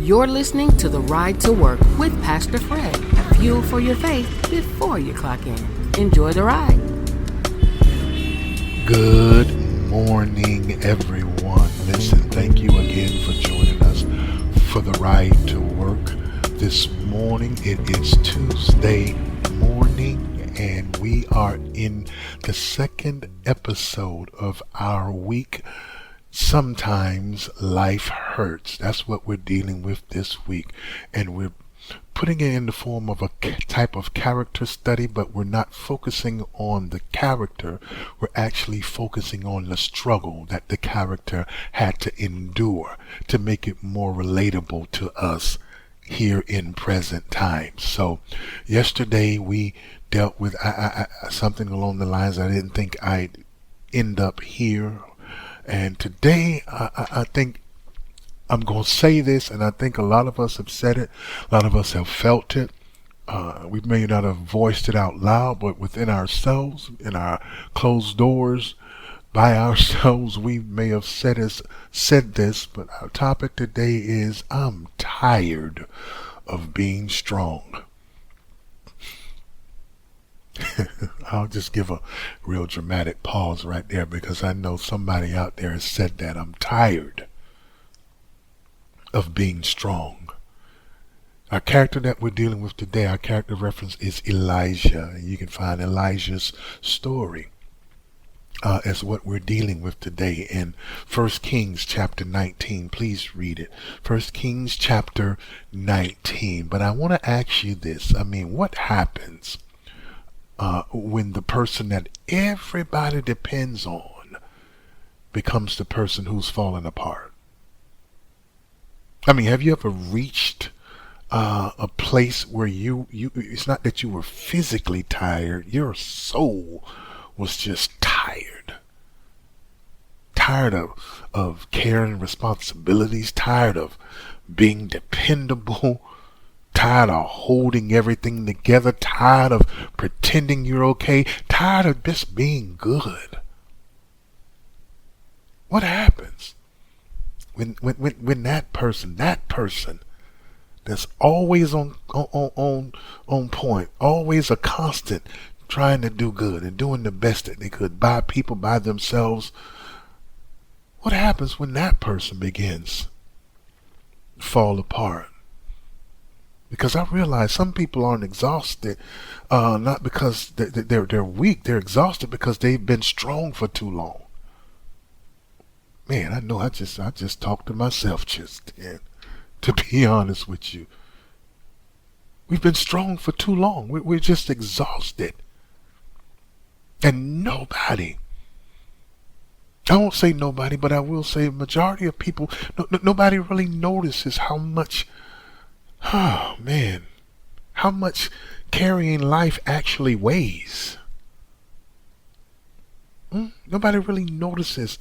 You're listening to The Ride to Work with Pastor Fred. Fuel for your faith before you clock in. Enjoy the ride. Good morning, everyone. Listen, thank you again for joining us for The Ride to Work. This morning, it is Tuesday morning, and we are in the second episode of our week. Sometimes life hurts. That's what we're dealing with this week. And we're putting it in the form of a type of character study, but we're not focusing on the character. We're actually focusing on the struggle that the character had to endure to make it more relatable to us here in present times. So yesterday we dealt with something along the lines I didn't think I'd end up here. And today, I think I'm going to say this, and I think a lot of us have said it. A lot of us have felt it. We may not have voiced it out loud, but within ourselves, in our closed doors, by ourselves, we may have said this. But our topic today is, I'm tired of being strong. I'll just give a real dramatic pause right there because I know somebody out there has said that. I'm tired of being strong. Our character that we're dealing with today, our character reference is Elijah. You can find Elijah's story as what we're dealing with today in 1 Kings chapter 19. Please read it. 1 Kings chapter 19. But I want to ask you this. What happens when the person that everybody depends on becomes the person who's falling apart? Have you ever reached a place where you it's not that you were physically tired, your soul was just tired of carrying responsibilities, tired of being dependable, tired of holding everything together, tired of pretending you're okay, tired of just being good? What happens when that person that's always on point, always a constant, trying to do good and doing the best that they could by people, by themselves? What happens when that person begins to fall apart? Because I realize some people aren't exhausted, not because they're weak. They're exhausted because they've been strong for too long. Man, I know I just talked to myself just then, to be honest with you. We've been strong for too long. We're just exhausted. And nobody, I won't say nobody, but I will say majority of people, nobody really notices how much how much carrying life actually weighs. Nobody really notices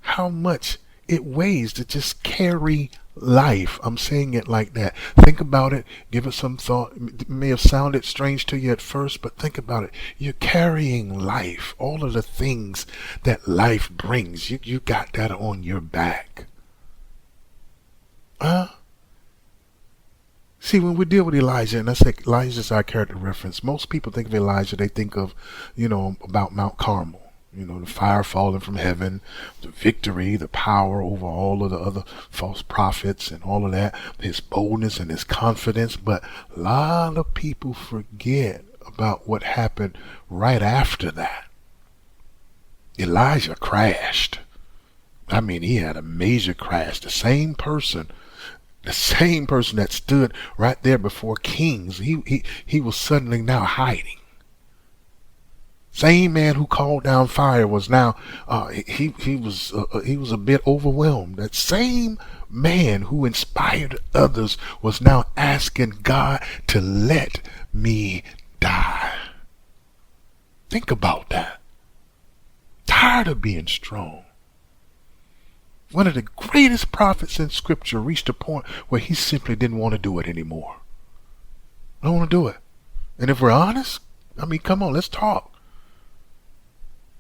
how much it weighs to just carry life. I'm saying it like that. Think about it. Give it some thought. It may have sounded strange to you at first, but think about it. You're carrying life. All of the things that life brings. You got that on your back. See, when we deal with Elijah, and I say Elijah's our character reference, most people think of Elijah, they think of, about Mount Carmel. The fire falling from heaven, the victory, the power over all of the other false prophets and all of that, his boldness and his confidence. But a lot of people forget about what happened right after that. Elijah crashed. He had a major crash. The same person that stood right there before kings, he was suddenly now hiding. Same man who called down fire was now he was a bit overwhelmed. That same man who inspired others was now asking God to let me die. Think about that. Tired of being strong. One of the greatest prophets in Scripture reached a point where he simply didn't want to do it anymore. I don't want to do it. And if we're honest, come on, let's talk.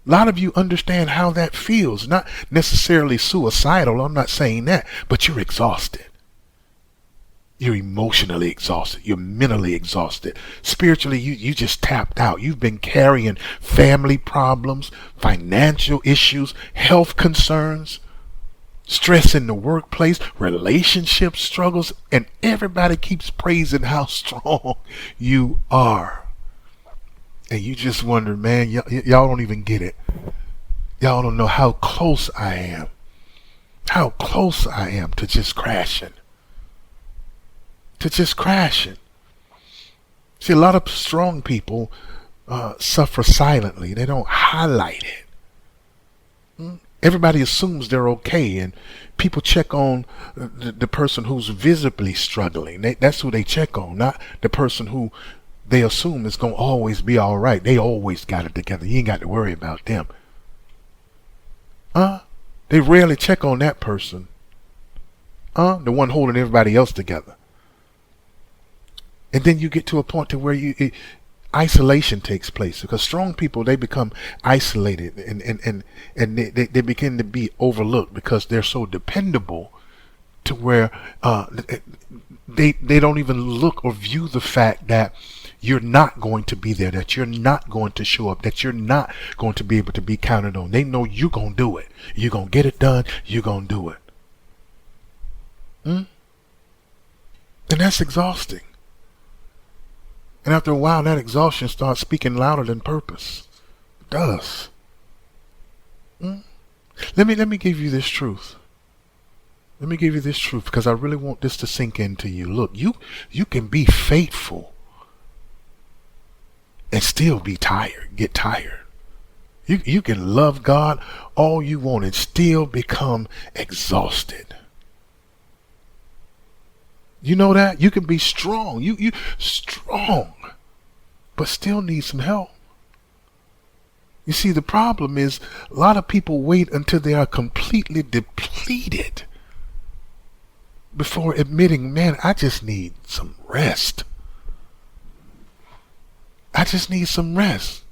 A lot of you understand how that feels. Not necessarily suicidal, I'm not saying that, but you're exhausted. You're emotionally exhausted. You're mentally exhausted. Spiritually, you just tapped out. You've been carrying family problems, financial issues, health concerns, stress in the workplace, relationship struggles, and everybody keeps praising how strong you are. And you just wonder, man, y'all don't even get it. Y'all don't know how close I am. How close I am to just crashing. To just crashing. See, a lot of strong people suffer silently. They don't highlight it. Everybody assumes they're okay, and people check on the person who's visibly struggling. That's who they check on, not the person who they assume is going to always be all right. They always got it together. You ain't got to worry about them. They rarely check on that person. The one holding everybody else together. And then you get to a point to where isolation takes place, because strong people, they become isolated and they begin to be overlooked because they're so dependable to where they don't even look or view the fact that you're not going to be there, that you're not going to show up, that you're not going to be able to be counted on. They know you're going to do it. You're going to get it done. You're going to do it. And that's exhausting. And after a while, that exhaustion starts speaking louder than purpose. It does. Let me give you this truth. Let me give you this truth, because I really want this to sink into you. Look, you can be faithful and still be tired, get tired. You can love God all you want and still become exhausted. You know that? You can be strong. You strong, but still need some help. You see, the problem is a lot of people wait until they are completely depleted before admitting, man, I just need some rest. I just need some rest.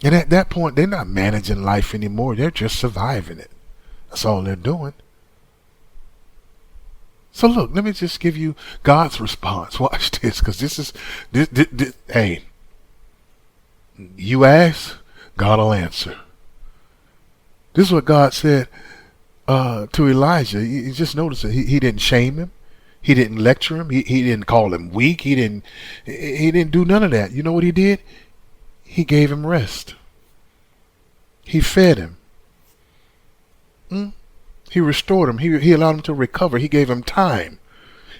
And at that point, they're not managing life anymore. They're just surviving it. That's all they're doing. So look, let me just give you God's response. Watch this, because this. Hey, you ask, God will answer. This is what God said to Elijah. You just notice that he didn't shame him. He didn't lecture him. He didn't call him weak. He didn't do none of that. You know what he did? He gave him rest. He fed him. He restored him. He allowed him to recover. He gave him time.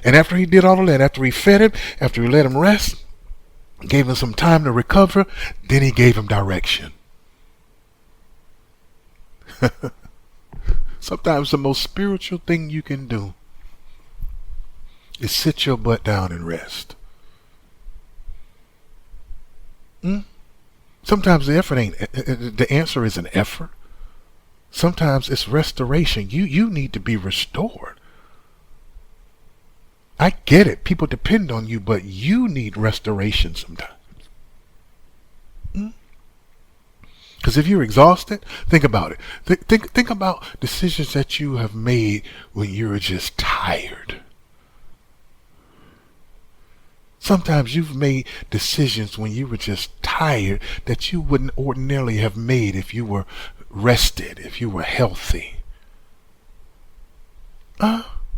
And after he did all of that, after he fed him, after he let him rest, gave him some time to recover, then he gave him direction. Sometimes the most spiritual thing you can do is sit your butt down and rest. Sometimes the answer is an effort. Sometimes it's restoration. You need to be restored. I get it. People depend on you, but you need restoration sometimes. Because if you're exhausted, think about it. Think about decisions that you have made when you were just tired. Sometimes you've made decisions when you were just tired that you wouldn't ordinarily have made if you were rested, if you were healthy.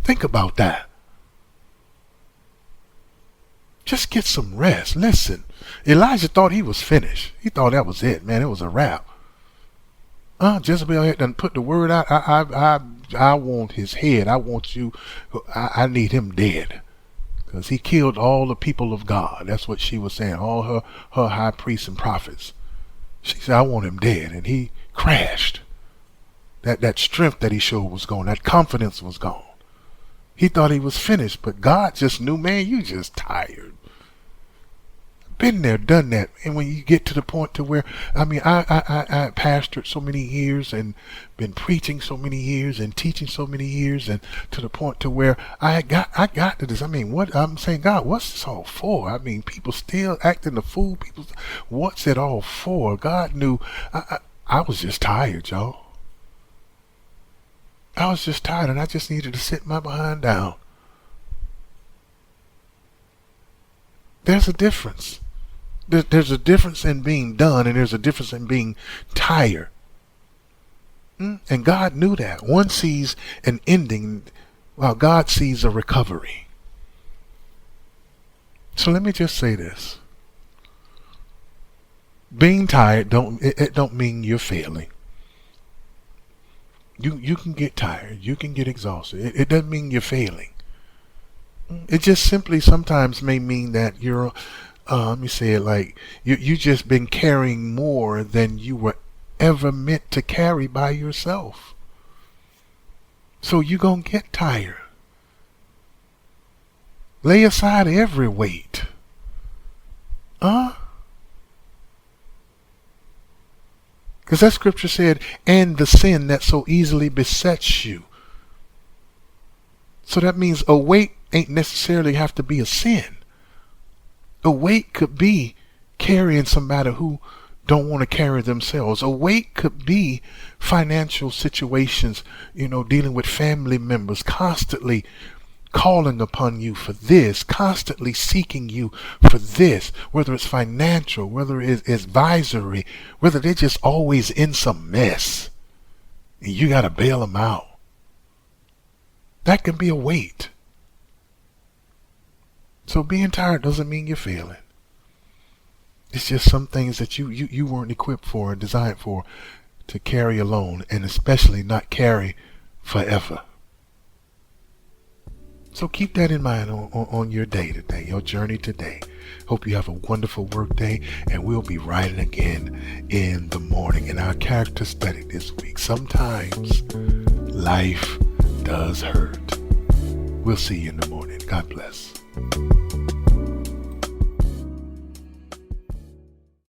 Think about that. Just get some rest. Listen, Elijah thought he was finished. He thought that was it, man. It was a wrap. Jezebel had done put the word out. I want his head. I want you. I need him dead. Because he killed all the people of God. That's what she was saying. All her high priests and prophets. She said, I want him dead. And he crashed. That strength that he showed was gone. That confidence was gone. He thought he was finished. But God just knew, man, you just tired. Been there, done that. And when you get to the point to where, I pastored so many years and been preaching so many years and teaching so many years, and to the point to where I got to this. What I'm saying, God, what's this all for? People still acting the fool. What's it all for? God knew. I was just tired, y'all. I was just tired, and I just needed to sit my behind down There's a difference. There's a difference in being done, and there's a difference in being tired. And God knew that. One sees an ending while God sees a recovery. So let me just say this. Being tired don't mean you're failing. You can get tired. You can get exhausted. It doesn't mean you're failing. It just simply sometimes may mean that you're, let me say it like, you just been carrying more than you were ever meant to carry by yourself. So you're going to get tired. Lay aside every weight. Because that scripture said, and the sin that so easily besets you. So that means a weight ain't necessarily have to be a sin. A weight could be carrying somebody who don't want to carry themselves. A weight could be financial situations, dealing with family members, constantly calling upon you for this, constantly seeking you for this, whether it's financial, whether it's advisory, whether they're just always in some mess and you got to bail them out. That can be a weight. So being tired doesn't mean you're failing. It's just some things that you weren't equipped for and designed for to carry alone, and especially not carry forever. So keep that in mind on your day today, your journey today. Hope you have a wonderful work day, and we'll be riding again in the morning. In our character study this week, sometimes life does hurt. We'll see you in the morning. God bless.